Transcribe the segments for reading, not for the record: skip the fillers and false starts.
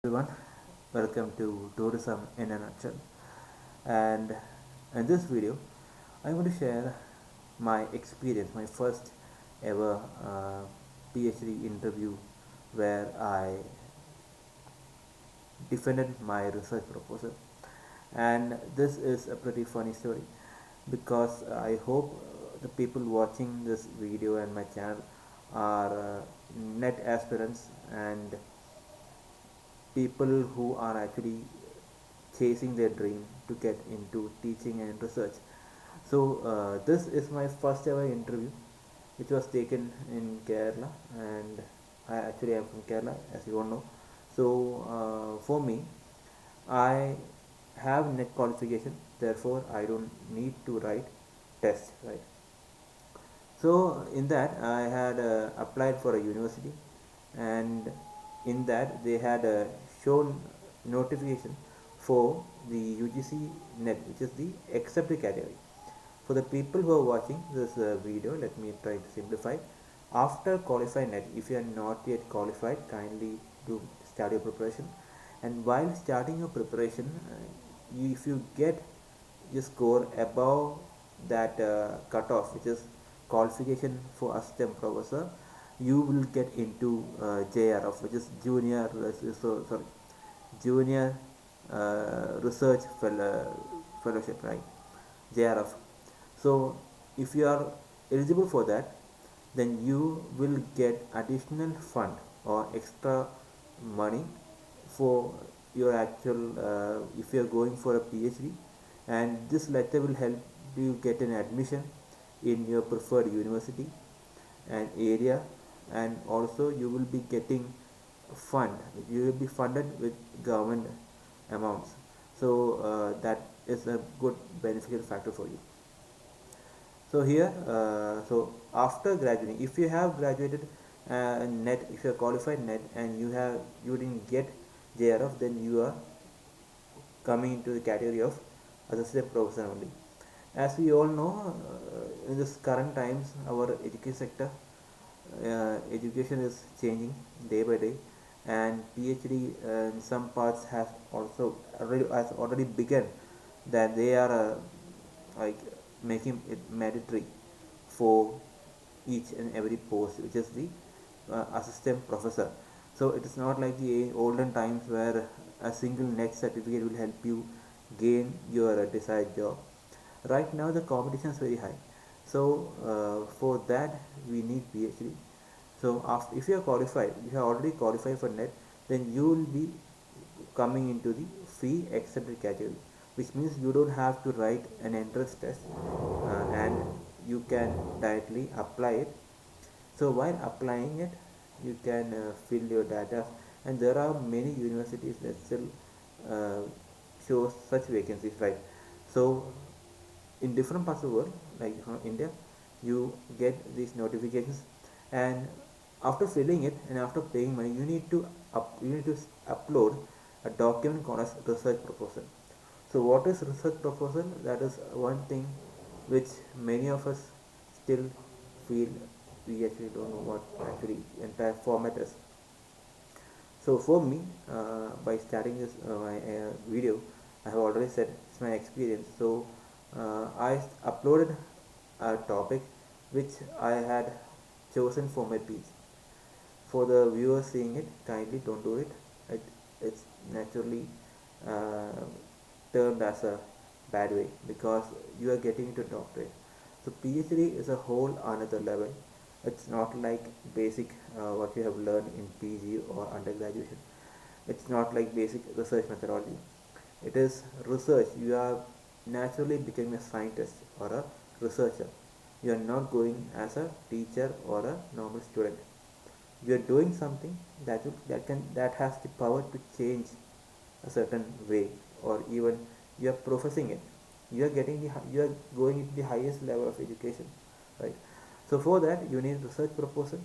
Everyone, welcome to Tourism in a Nutshell. And in this video, I'm going to share my experience, my first ever PhD interview where I defended my research proposal. And this is a pretty funny story because I hope the people watching this video and my channel are net aspirants and people who are actually chasing their dream to get into teaching and research. So this is my first ever interview, which was taken in Kerala, and I actually am from Kerala, as you all know. So for me, I have net qualification, therefore I don't need to write tests, right? So in that I had applied for a university, and in that they had shown notification for the UGC net, which is the accepted category. For the people who are watching this video, let me try to simplify. After qualified net, if you are not yet qualified, kindly do start your preparation. And while starting your preparation, if you get your score above that cutoff, which is qualification for assistant professor, you will get into JRF, which is junior research fellowship, right? JRF. So if you are eligible for that, then you will get additional fund or extra money for your actual if you are going for a PhD, and this letter will help you get an admission in your preferred university and area, and also you will be getting fund you will be funded with government amounts. So that is a good beneficial factor for you. So here so after graduating, if you have graduated net, if you are qualified net and you didn't get JRF, then you are coming into the category of assistant professor only. As we all know, in this current times, our education sector, education is changing day by day, and PhD in some parts has already begun that they are like making it mandatory for each and every post, which is the assistant professor. So it is not like the olden times where a single net certificate will help you gain your desired job. Right now the competition is very high, so for that we need PhD. So after, if you are qualified, if you are already qualified for net, then you will be coming into the fee accepted category, which means you don't have to write an entrance test, and you can directly apply it. So while applying it, you can fill your data, and there are many universities that still uh, show such vacancies, right? So in different parts of the world, like India, you get these notifications, and after filling it and after paying money, you need to upload a document called as research proposal. So what is research proposal? That is one thing which many of us still feel we actually don't know what actually entire format is. So for me, by starting this my video, I have already said it's my experience. So I uploaded a topic which I had chosen for my piece. For the viewers seeing it, kindly don't do it. It's naturally uh, termed as a bad way because you are getting into doctorate. So PhD is a whole another level. It's not like basic what you have learned in PG or undergraduation. It's not like basic research methodology. It is research. You are naturally becoming a scientist or a researcher. You are not going as a teacher or a normal student. You are doing something that has the power to change a certain way, or even you are professing it. You are going into the highest level of education, right? So for that you need research proposal.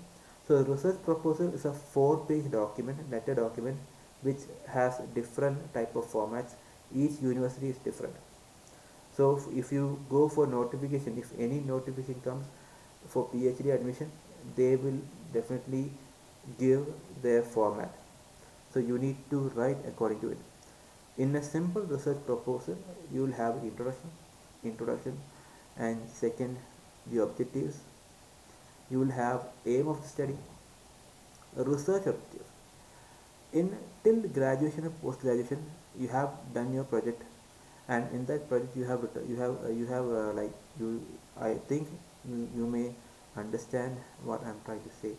So research proposal is a 4-page document, letter document, which has different type of formats. Each university is different. So if you go for notification, if any notification comes for PhD admission, they will definitely give their format. So you need to write according to it. In a simple research proposal, you will have introduction, and second, the objectives. You will have aim of the study, research objectives. In till graduation and post graduation, you have done your project, and in that project you have like you. I think you may understand what I'm trying to say.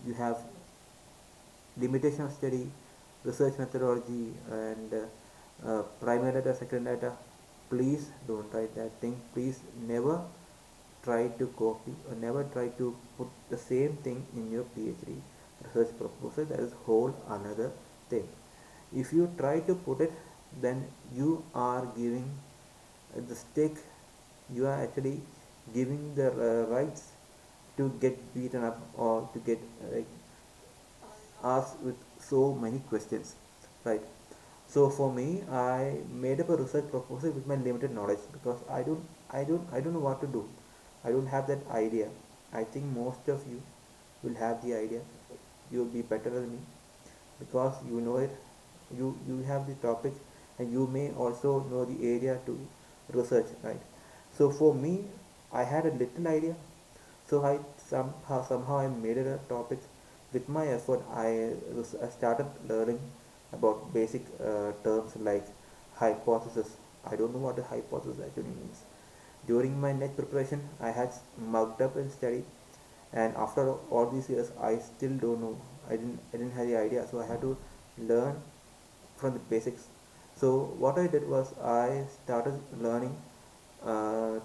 You have limitation of study, research methodology, and primary data, secondary data. Please don't write that thing. Please never try to copy or never try to put the same thing in your PhD research proposal. That is whole another thing. If you try to put it, then you are giving the stake. You are actually giving the rights to get beaten up or to get asked with so many questions, right? So for me, I made up a research proposal with my limited knowledge, because I don't know what to do. I don't have that idea. I think most of you will have the idea. You'll be better than me because you know it. You have the topic, and you may also know the area to research, right? So for me, I had a little idea, so I somehow I made it a topic. With my effort, I started learning about basic terms like hypothesis. I don't know what a hypothesis actually means. During my net preparation, I had mugged up and studied, and after all these years, I still don't know. I didn't have the idea, so I had to learn from the basics. So what I did was I started learning,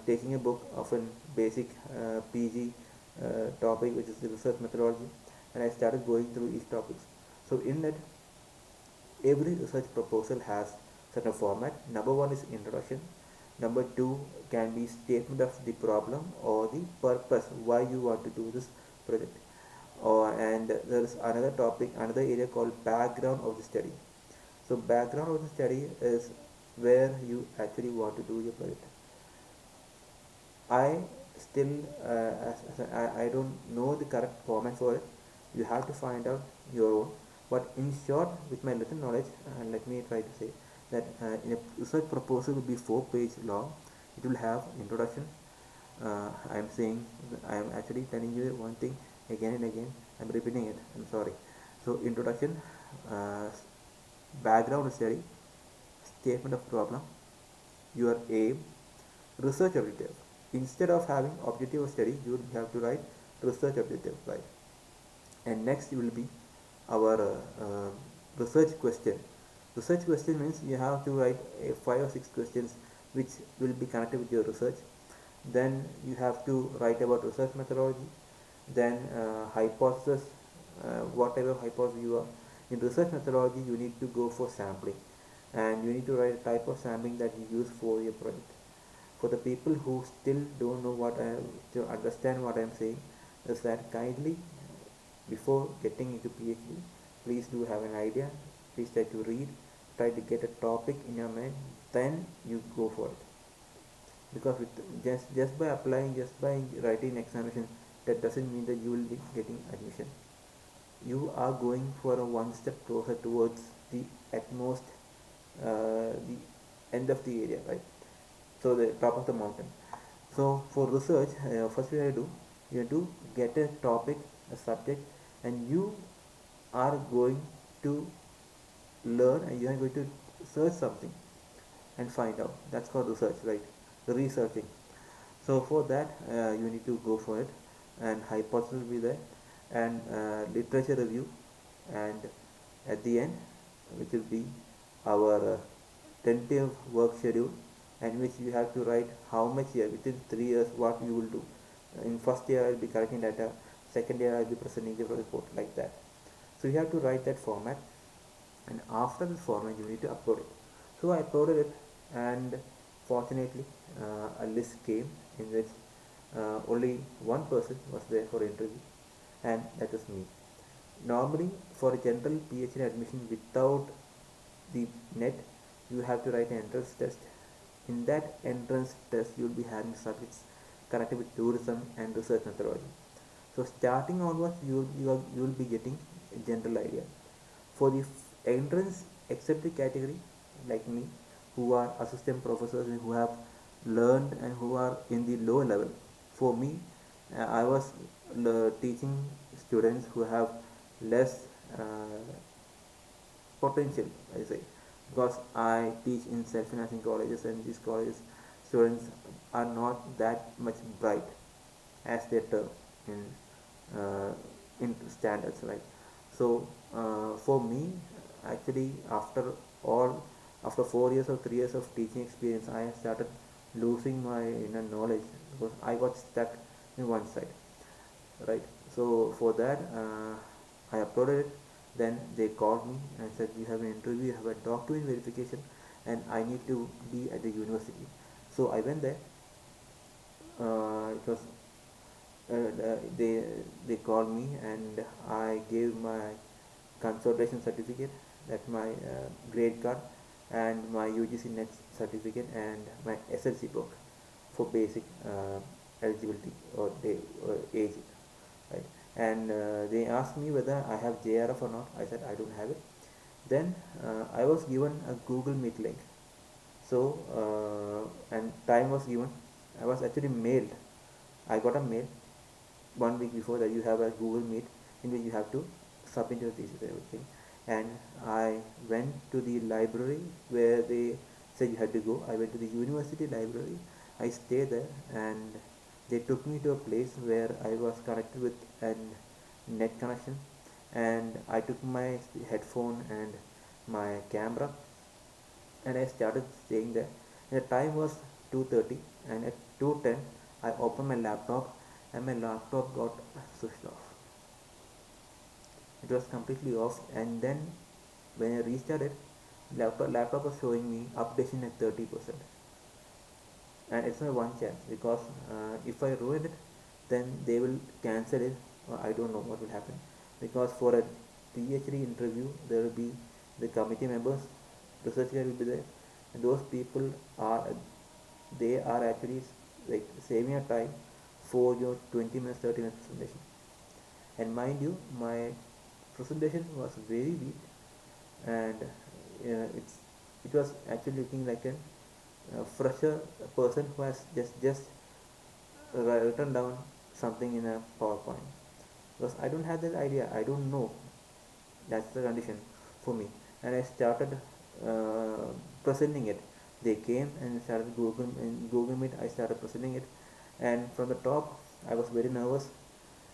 taking a book of a basic PG topic, which is the research methodology, and I started going through each topics. So in it, every research proposal has certain format. Number one is introduction. Number two can be statement of the problem or the purpose why you want to do this project. And there is another topic, another area called background of the study. So background of the study is where you actually want to do your project. I still I don't know the correct format for it. You have to find out your own. But in short, with my little knowledge, let me try to say that in a research proposal will be 4 page long. It will have introduction. I am saying, I am actually telling you one thing again and again. I am repeating it. I'm sorry. So introduction, uh, background study, statement of problem, your aim, research objective. Instead of having objective of study, you will have to write research objective, right? And next will be our research question. Research question means you have to write 5 or 6 questions which will be connected with your research. Then you have to write about research methodology, then hypothesis, whatever hypothesis you are. In research methodology, you need to go for sampling, and you need to write a type of sampling that you use for your project. For the people who still don't know to understand what I am saying, is that kindly, before getting into PhD, please do have an idea. Please try to read, try to get a topic in your mind, then you go for it. Because just by applying, just by writing examination, that doesn't mean that you will be getting admission. You are going for a one step closer towards the at most the end of the area, right? So the top of the mountain. So for research, first we have to do, you have to get a topic, a subject, and you are going to learn, and you are going to search something and find out. That's called research, right? Researching. So for that, you need to go for it, and hypothesis will be there, and literature review, and at the end, which will be our tentative work schedule, and which you have to write how much year, within 3 years, what you will do. In first year, I will be collecting data. Second year, I will be presenting the report, like that. So you have to write that format, and after this format, you need to upload it. So I uploaded it, and fortunately, a list came in which only one person was there for interview, and that was me. Normally, for a general PhD admission without the net, you have to write an entrance test. In that entrance test, you will be having subjects connected with tourism and research methodology. So starting onwards, you will be getting a general idea. For the entrance accepted category like me, who are assistant professors and who have learned and who are in the lower level, for me, I was teaching students who have less potential, I say, because I teach in self-financing colleges, and these colleges students are not that much bright as they term in uh, in standards, right? So for me, actually, all after 4 years or 3 years of teaching experience, I started losing my inner knowledge because I got stuck in one side, right? So for that, I uploaded it. Then they called me and said, you have an interview, you have a document verification, and I need to be at the university. So I went there. It was they called me, and I gave my consolidation certificate, that's my grade card, and my UGC net certificate, and my SLC book for basic eligibility or age, right? And they asked me whether I have JRF or not. I said I don't have it. Then I was given a Google Meet link. So and time was given. I was actually mailed. I got a mail 1 week before that you have a Google Meet in which you have to submit your thesis and everything. And I went to the library where they said you had to go. I went to the university library. I stayed there, and they took me to a place where I was connected with a net connection, and I took my headphone and my camera, and I started staying there. And the time was 2:30, and at 2:10 I opened my laptop, and my laptop got switched off. It was completely off, and then when I restarted, laptop was showing me updation at 30%, and it's my one chance because if I ruin it, then they will cancel it, or I don't know what will happen, because for a PhD interview there will be the committee members, research guy will be there, and those people are they are actually like saving your time for your 20 minutes 30 minutes presentation. And mind you, my presentation was very weak, and it was actually looking like a fresher person who has just written down something in a PowerPoint, because I don't have that idea, I don't know. That's the condition for me. And I started uh, presenting it. They came and started Google Meet. I started presenting it, and from the top I was very nervous,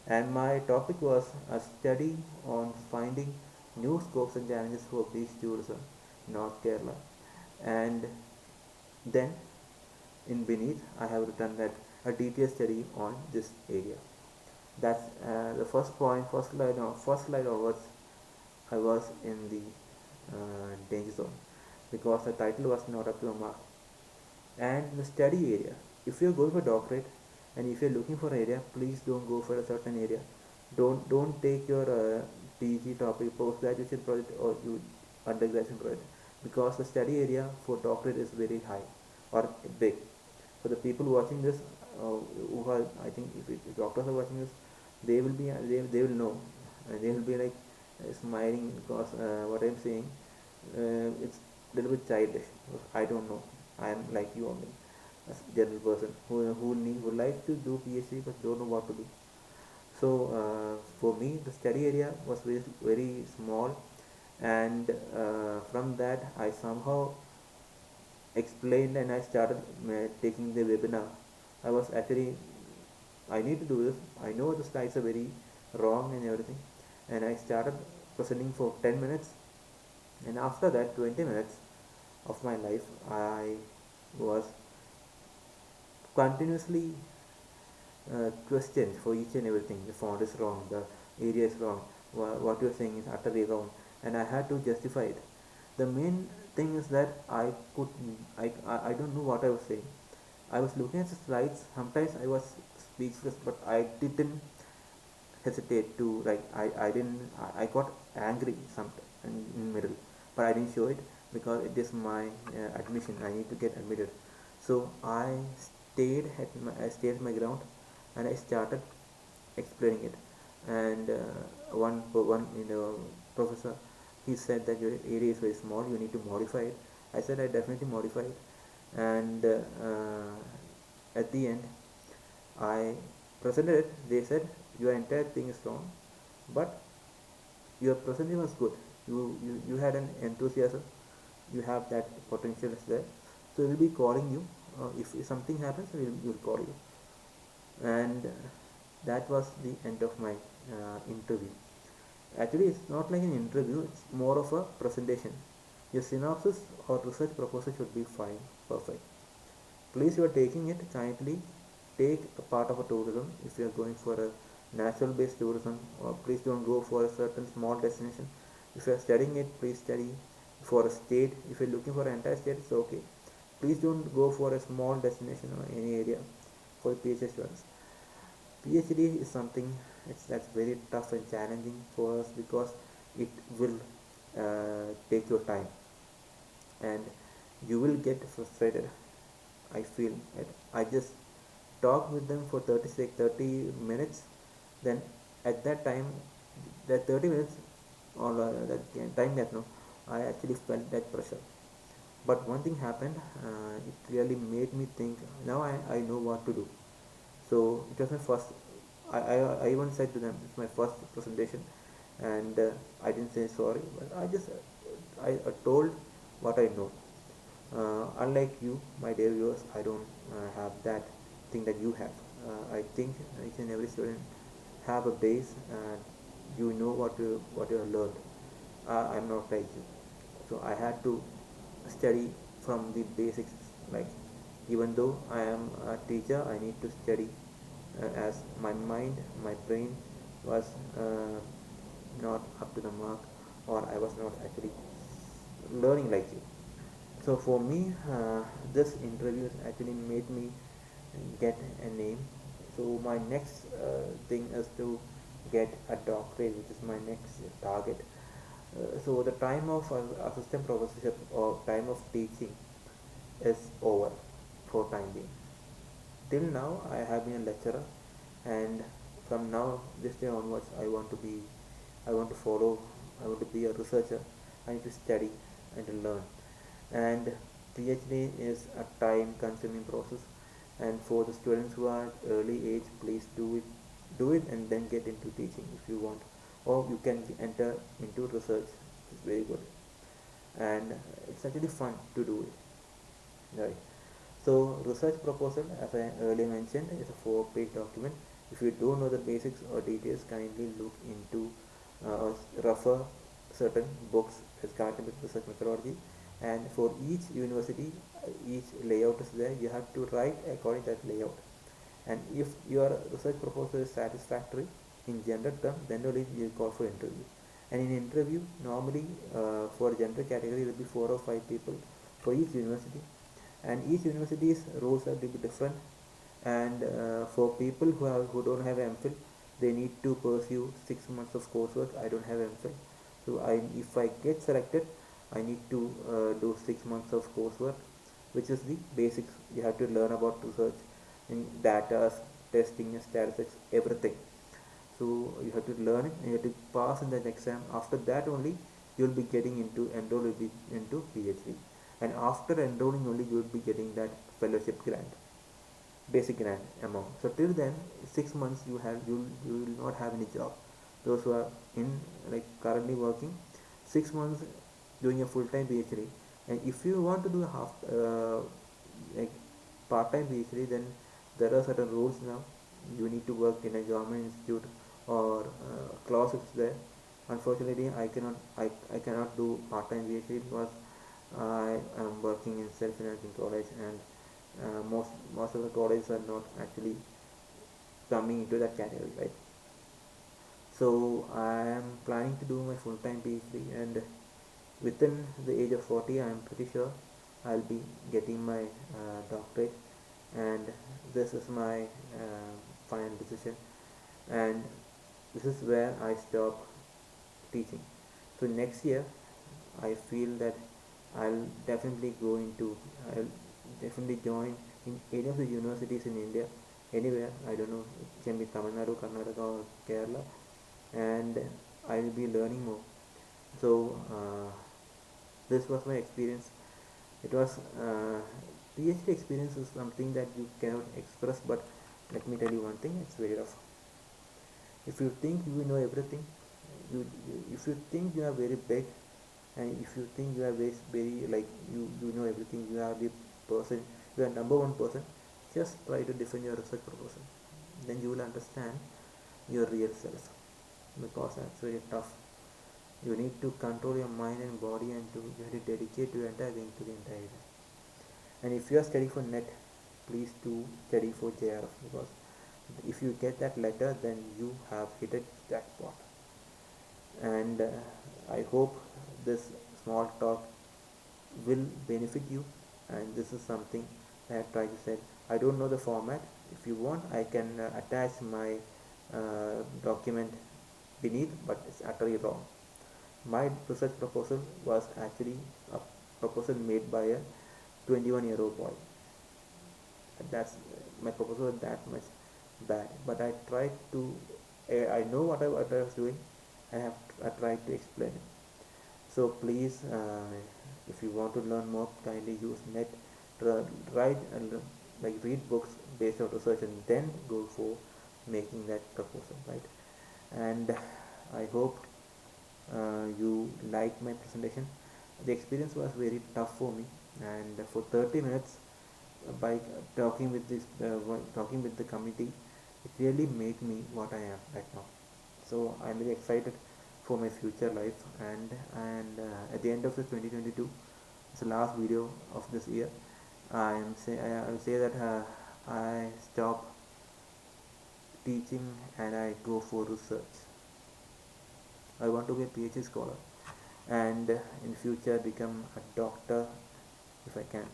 and my topic was a study on finding new scopes and challenges for beach tourism in North Kerala. And then in beneath I have written that a detailed study on this area. That's the first point. First slide onwards, I was in the danger zone because the title was not up to the mark. And the study area, if you're going for doctorate and if you're looking for an area, please don't go for a certain area. Don't take your PG topic, post graduation project, or you undergraduate project, because the study area for doctorate is very high or big. For the people watching this, who are, I think if doctors are watching this, they will know, and they will be like smiling because what I'm saying, it's a little bit childish. I don't know. I am like you only, a general person who like to do PhD but don't know what to do. So for me, the study area was very small, and from that I somehow explained, and I started taking the webinar. I was actually, I need to do this. I know the slides are very wrong and everything, and I started presenting for 10 minutes, and after that 20 minutes of my life I was continuously questioned for each and everything. The font is wrong, the area is wrong, what you're saying is utterly wrong, and I had to justify it. The main thing is that I don't know what I was saying. I was looking at the slides, sometimes I was speechless, but I didn't hesitate to, like, I got angry sometimes in middle, but I didn't show it because it is my admission. I need to get admitted. So I stayed at my ground, and I started explaining it. And one professor He said that your area is very small, you need to modify it. I said I definitely modify it, and at the end I presented it. They said your entire thing is wrong, but your presentation was good. You had an enthusiasm, you have that potential is there, so we'll be calling you. If something happens, we'll call you. And that was the end of my interview. Actually, it's not like an interview, it's more of a presentation. Your synopsis or research proposal should be fine, perfect. Please, you are taking it, kindly take a part of a tourism. If you are going for a natural based tourism, or please don't go for a certain small destination. If you are studying it, please study for a state. If you're looking for an entire state, it's okay. Please don't go for a small destination or any area for PhD students. PhD is something that's very tough and challenging for us because it will take your time, and you will get frustrated. I feel it. I just talk with them for 30 minutes. Then at that time, that 30 minutes or that time gap, no, I actually felt that pressure. But one thing happened. It really made me think. Now I know what to do. So it was my first. I even said to them, it's my first presentation, and I didn't say sorry, but I told what I know. Unlike you, my dear viewers, I don't have that thing that you have. I think each and every student have a base, and you know what you have learned. I'm not like you, so I had to study from the basics. Like, even though I am a teacher, I need to study as my mind, my brain was not up to the mark, or I was not actually learning like you. So for me, this interview actually made me get a name. So my next thing is to get a doctorate, which is my next target. So the time of assistant professorship or time of teaching is over for time being. Till now, I have been a lecturer, and from now this day onwards, I want to follow, I want to be a researcher. I need to study and to learn. And PhD is a time-consuming process. And for the students who are early age, please do it, and then get into teaching if you want, or you can enter into research. It's very good, and it's actually fun to do it. Right. So research proposal, as I earlier mentioned, is a 4-page document. If you don't know the basics or details, kindly look into or refer certain books as connected with research methodology. And for each university, each layout is there. You have to write according to that layout. And if your research proposal is satisfactory in general term, then only you call for interview. And in interview, normally for general category, there will be 4 or 5 people for each university, and each university's rules are little bit different. And for people who don't have MPhil, they need to pursue 6 months of coursework. I don't have MPhil, so if I get selected, I need to do 6 months of coursework, which is the basics. You have to learn about research in data, testing, statistics, everything. So you have to learn it, and you have to pass in that exam. After that only you will be getting into enroll into PhD, and after enrolling only you will be getting that fellowship grant, basic grant amount. So till then, 6 months you will not have any job. Those who are in, like, currently working, 6 months doing a full-time PhD. And if you want to do a half like part-time PhD, then there are certain rules now. You need to work in a government institute or clauses there. Unfortunately, I cannot do part-time PhD because I am working in self-financing college, and most of the colleges are not actually coming into that category, right? So I am planning to do my full-time PhD, and within the age of 40, I am pretty sure I'll be getting my doctorate, and this is my final decision, and this is where I stop teaching. So next year, I feel that I'll definitely I'll definitely join in any of the universities in India, anywhere. I don't know, it can be Tamil Nadu, Karnataka, or Kerala, and I will be learning more. So this was my experience. It was PhD experience is something that you cannot express, but let me tell you one thing, it's very rough. If you think you know everything, if you think you are very big, and if you think you are very like you know everything, you are the person, you are number one person, just try to defend your research proposal. Then you will understand your real self, because that's very tough. You need to control your mind and body, and you have to dedicate your entire being to the entire event. And if you are studying for net, please do study for JRF, because if you get that letter, then you have hit a jackpot. And I hope this small talk will benefit you, and this is something I have tried to say. I don't know the format. If you want, I can attach my document beneath, but it's utterly wrong. My research proposal was actually a proposal made by a 21-year-old boy. That's my proposal was that much bad, but I tried to I know what I was doing. I tried to explain it. So please, if you want to learn more, kindly use net, write and like read books based on research, and then go for making that proposal, right? And I hope you like my presentation. The experience was very tough for me, and for 30 minutes, by talking with the committee, it really made me what I am right now. So I'm very excited for my future life, and at the end of the 2022, it's the last video of this year. I will say that I stop teaching and I go for research. I want to be a PhD scholar, and in future become a doctor if I can,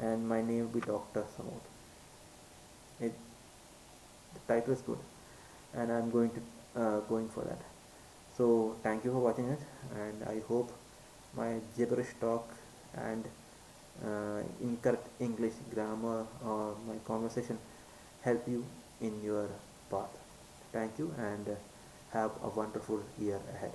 and my name will be Dr. Samod. It, the title is good, and I'm going for that. So thank you for watching it, and I hope my gibberish talk and incorrect English grammar or my conversation help you in your path. Thank you, and have a wonderful year ahead.